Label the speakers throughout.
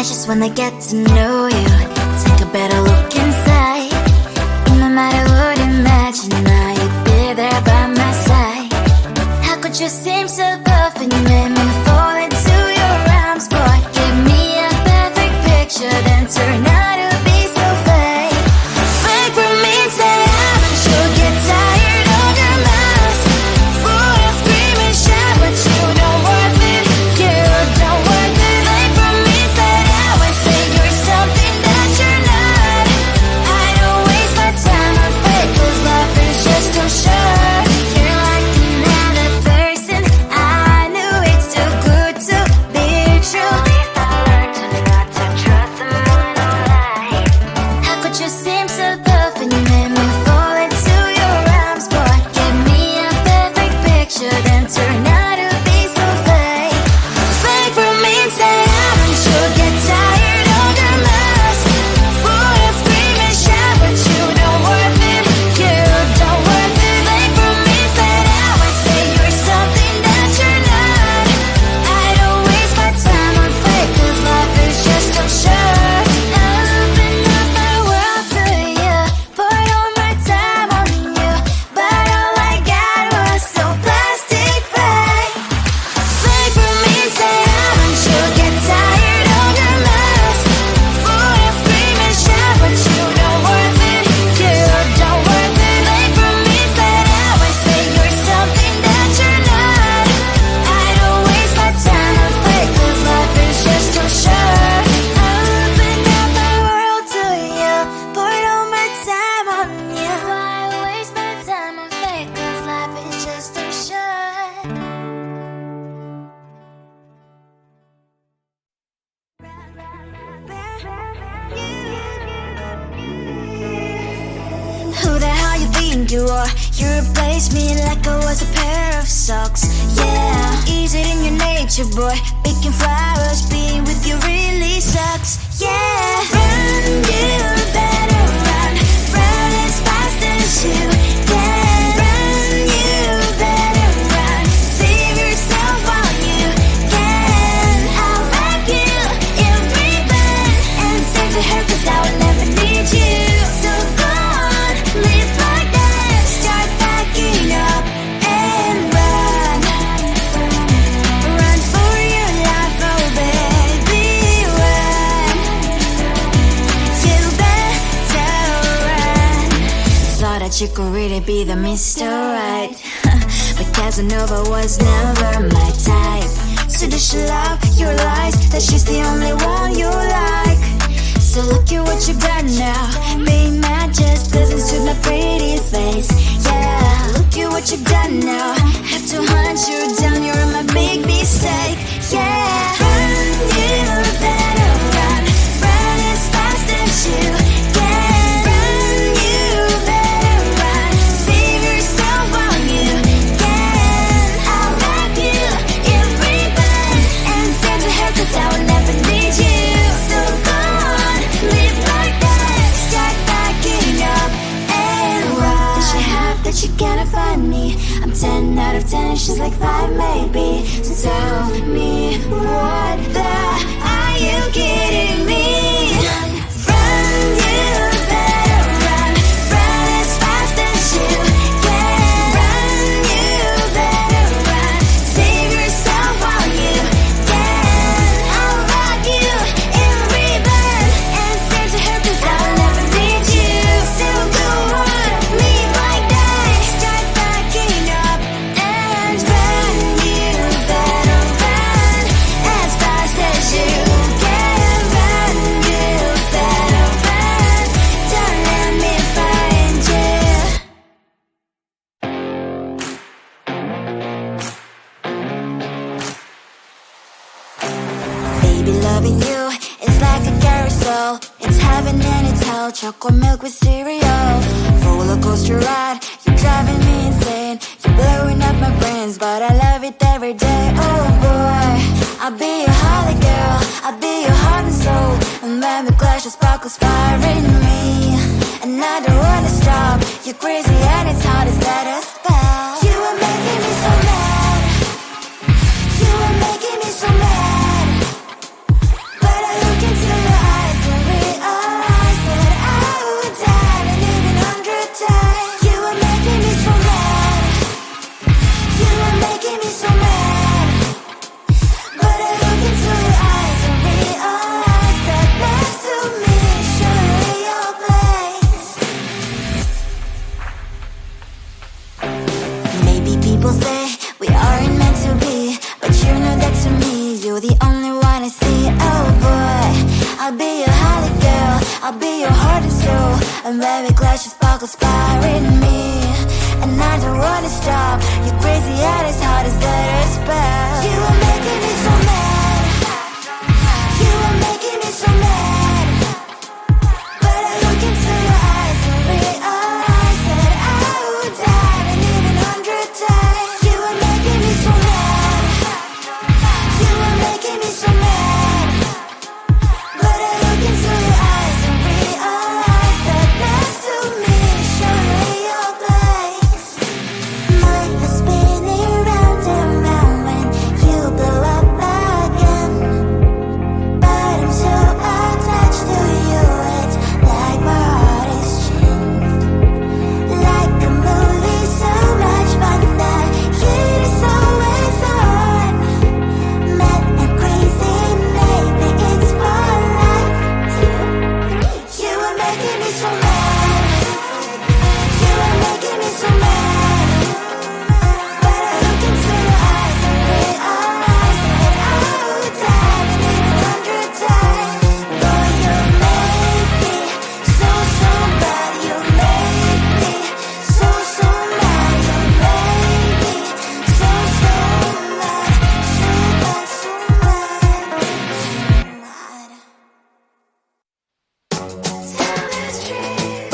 Speaker 1: I just wanna get to know you, take a better look inside. In my mind I would imagine that you'd be there by my side. How could you seem so good when you made me fall into your arms, boy? Give me a perfect picture, then turn out to be so fake. Fake for me, say I'm sure get tired of your mask. Full of scream and shout, but you don't worth it. You don't worth it. Fake for me, say I would say you're something that you're not. I don't waste my time on fake, 'cause life is just too short. You're like another person. I knew it's too good to be true. I learned to not to trust someone online. How could you seem so good when you made me fall into your arms, boy? Give me a perfect picture, then turn out to be so fake. Fake for me, say I'm sure get tired of your mask. Full of scream and shout, but you don't worth it. You don't worth it. Fake for me, say I would say you're something that you're not. I don't waste my time on fake, 'cause life is just too short. I open up my world to you, poured all my time on you, but all I got was so plastic fake. Fake for me, say I'm sure get tired of your mask. Full of scream and shout, but you don't worth it. You don't worth it. Fake for me, say I would say you're something that you're not. I don't waste my time on fake, 'cause life is just too short. I opened up my world to you, poured all my time on you. Why waste my time on fake, 'cause life is just too short. Who the hell you think you are? You replaced me like I was a pair of socks. Yeah, is it in your nature, boy? Picking flowers, being with you really sucks. Yeah, run, you better run. Run as fast as you can. Run, you better run. Save yourself while you can. I'll wrap you in ribbon and send to her, 'cause I will never need you. So go on, live like that. Start packing up and run. Run for your life, oh baby, run. You better run. Thought that you could really be the Mr. Right, but Casanova was never my type. So does she love your lies, that she's the only one you like? So look at what you've done now. Being mad just doesn't suit my pretty face. Yeah, look at what you've done now. Have to hunt you down, you're my big mistake. Yeah, run, you better run. Run as fast as you can. Run, you better run. Save yourself while you can. I'll wrap you in ribbon and send to her, 'cause I will never need you. So go on, live like that. Start packing up and run. Does she have that you cannot find me? I'm 10 out of 10, she's like 5 maybe. So tell me, what the are you kidding me? Run, you better run. Run as fast as you can. Run, you better run. Save yourself while you can. I'll wrap you in ribbon and send to her, 'cause I'll never need you. So go on, live like that. Start packing up and run. You better run as fast as you can. Run, you better run. Don't let me find you. Baby, loving you is like a carousel. It's heaven and it's hell. Chocolate milk with cereal. Roller coaster ride. You're driving me insane. You're blowing up my brains, but I love it every day. Oh boy, I'll be your holly girl. I'll be your heart and soul. And when the clash of sparkles fire in me, and I don't wanna stop. You're crazy and it's hard as let a spell. You are making me so mad. You are making me so mad. But I look inside. I'm very glad she sparkles inspiring me, and I don't wanna stop. You're crazy and as hard as that a spell. You are making me so mad. You are making me so mad. But I look into your eyes and realize that I would die and even 100 times. You are making me so mad. You are making me so mad. But I look into your eyes and realize that next to me is surely your place. Mine is spinning round and round when you blow up again. But I'm so attached to you, it's like my heart is chained. Like a movie, so much fun that heat is always on. Mad and crazy, maybe it's for life. You are making me so mad. You are making me so mad. But I look into your eyes and realize that I would die and even 100 times. Boy, you make me so, so bad. You make me so, so mad. You make me so, so mad. So bad, so mad, so mad. Tell the street,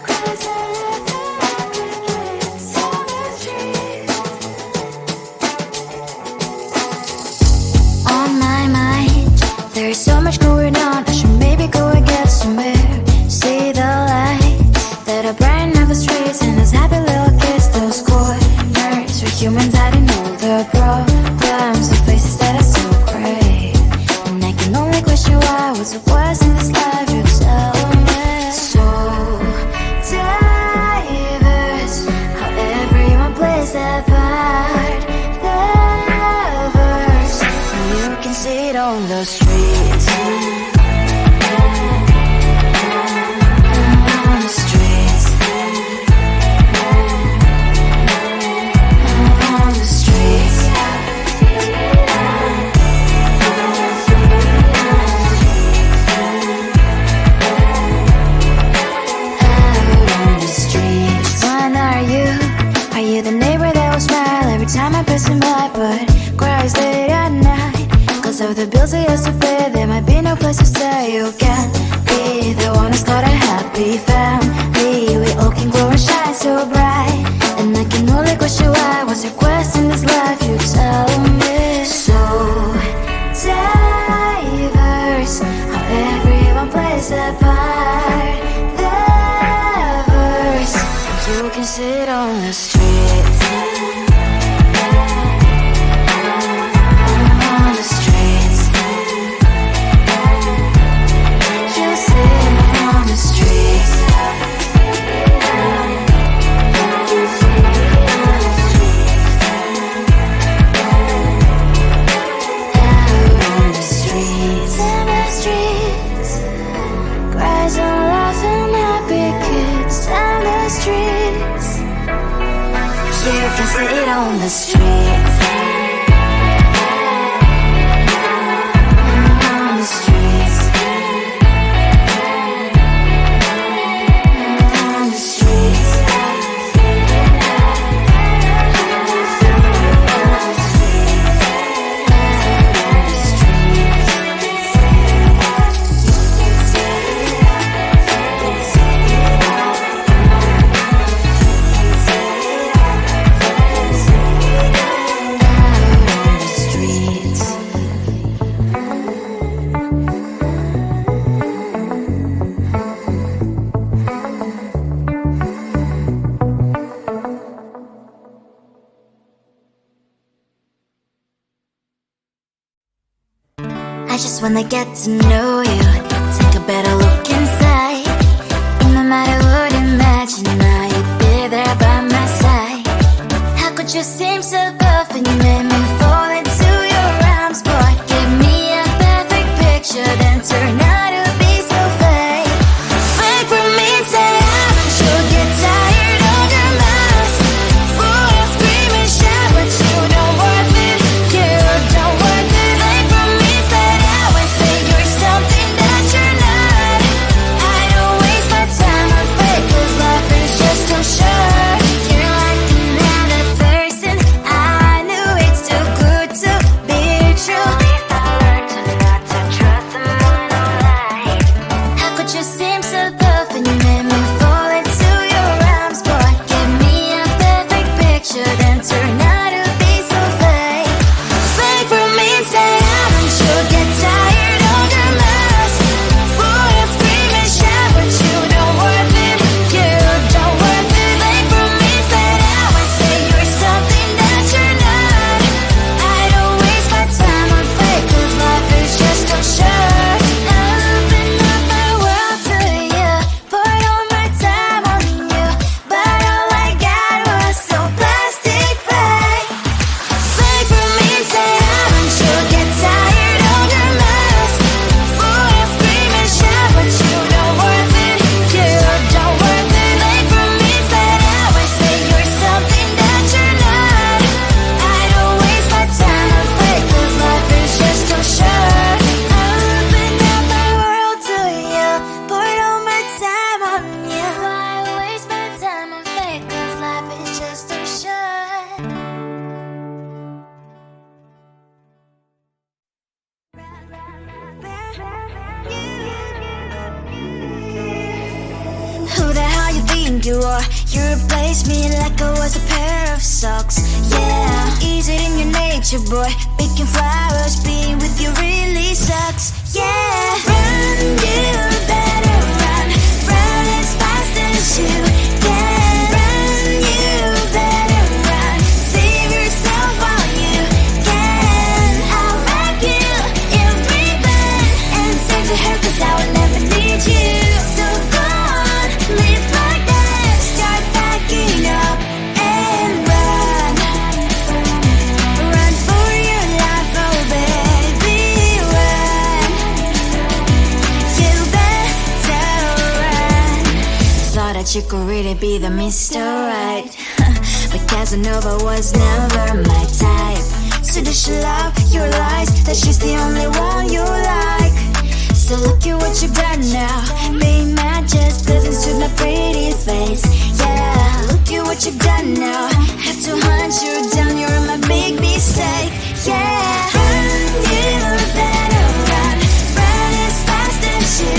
Speaker 1: cries all over crickets. Tell the street. On my mind, there's so much going on. I should maybe go and get some air. See the lights that are brighten up the streets, and those happy little kids, those corners where humans hiding all the problems, the places that are so great. And I can only question why, what's the worst in this life, you tell me. So diverse, how everyone plays their part. Diverse, and you can see it on the streets. On the streets. On the streets. Out on the streets. When are you? Are you the neighbor that will smile every time I pass him by, but cries late at night? Cause of the bills he has to pay, there might be no place to stay. You can be the one who's got a happy family. We all can glow and shine so bright, and I can only question why, what's your quest in this life, you tell me. So diverse, how everyone plays their part. Diverse, you can sit on the streets. On the streets. You sit on the streets. Out on the streets. In the streets. Cries and laughing happy kids. In the streets. You can sit on the streets. On the streets. On the streets. I just wanna get to know you, take a better look inside. And no matter what, imagine now you'd be there by my side. How could you seem so good when you made me fall into your arms, boy? Give me a perfect picture, then turn out to be so fake. Fake for me, say I should get tired of your mouth. Full of scream and shout, but you don't worth it. You don't worth it. Fake for me, say I would say you're something that you're not. I don't waste my You replaced me like I was a pair of socks. Yeah, is it in your nature, boy? Picking flowers, being with you really sucks. Yeah, run, you better run. Run as fast as you can. Run, you better run. Save yourself while you can. I'll wrap you in ribbon and send to her, 'cause I will never need you. So go on, live like that. Start packing up and run. Run for your life, oh baby, run. You better run. Thought that you could really be the Mr. Right, but Casanova was never my type. So does she love your lies, that she's the only one you like? So look at what you've done now. Being mad just doesn't suit my pretty face. Yeah, look at what you've done now. Have to hunt you down, you're my big mistake. Yeah, run, you better run. Run as fast as you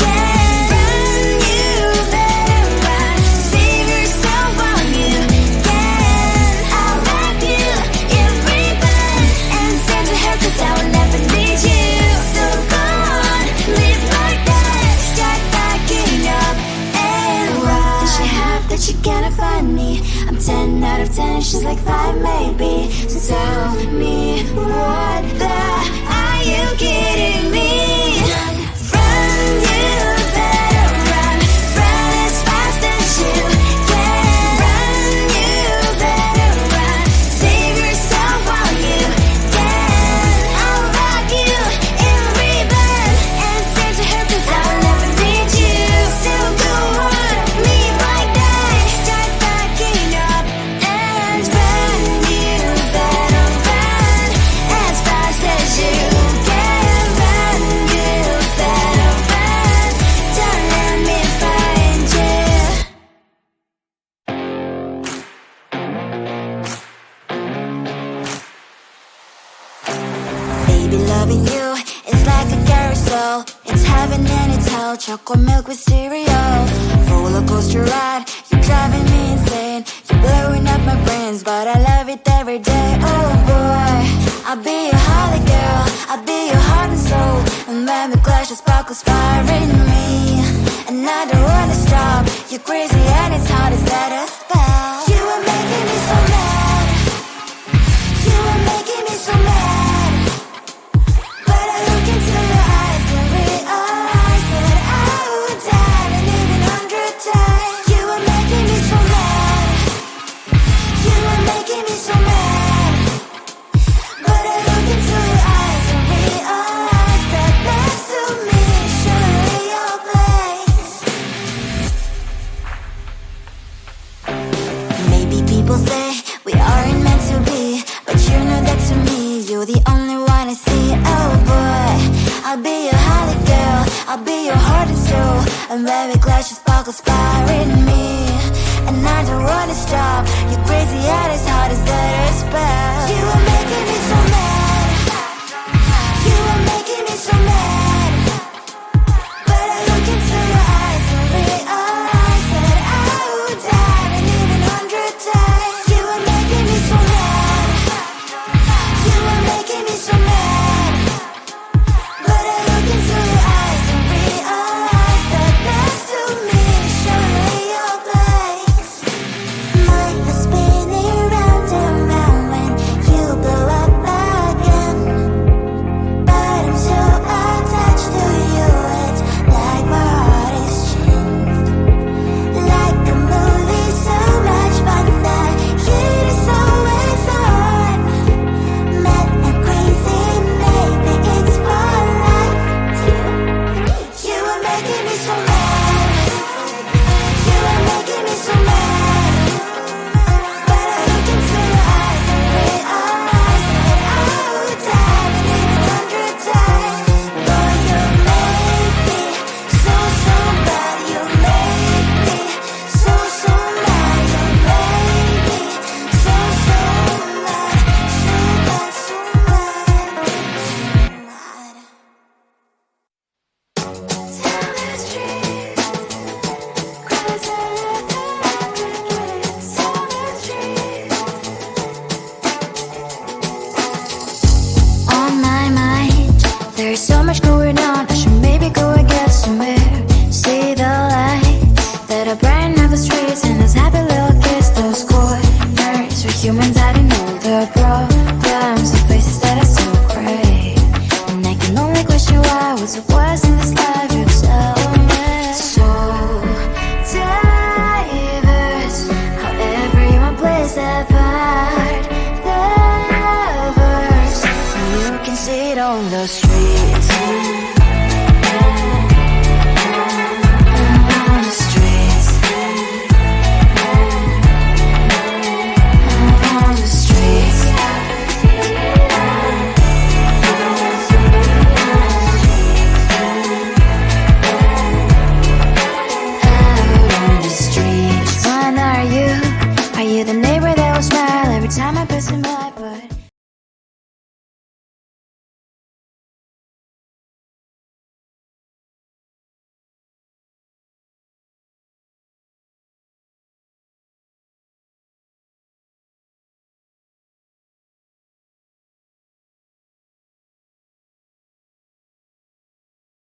Speaker 1: can. Run, you better run. Save yourself while you can. I'll wrap you in ribbon and send to her, 'cause I will never need you. So go on, live like that. Start packing up and run. Does she have that she cannot find me? I'm 10 out of 10, she's like 5 maybe. So tell me, what the, are you kidding me? Run, you better run. Run as fast as you can. Run, you better run. Save yourself while you can. I'll wrap you in ribbon and send to her, 'cause I will never need you. So go on, live like that. Start packing up and run. You better run as fast as you can. Run, you better run. Don't let me find you. Baby, loving you is like a carousel. It's heaven and it's hell. Chocolate milk with cereal. Roller coaster ride, you're driving me insane. You're blowing up my brains, but I love it every day. Oh boy, I'll be your holly girl. I'll be your heart and soul. And when we clash, the sparkles fire in me. And I don't wanna stop. You're crazy and it's hard as that a spell. You are making me so mad. You are making me so mad. But I look into your eyes and realize that I would die and even 100 times. You are making me so mad. You are making me so mad. But I look into your eyes and realize that next to me is surely your place. Maybe people say we aren't meant to be, but you know that to me, you're the only one I see. Oh boy, I'll be your holly girl. I'll be your heart and soul. And when we clash, the sparkles fire in me. And I don't wanna stop. You're crazy and as hard as that a spell. You are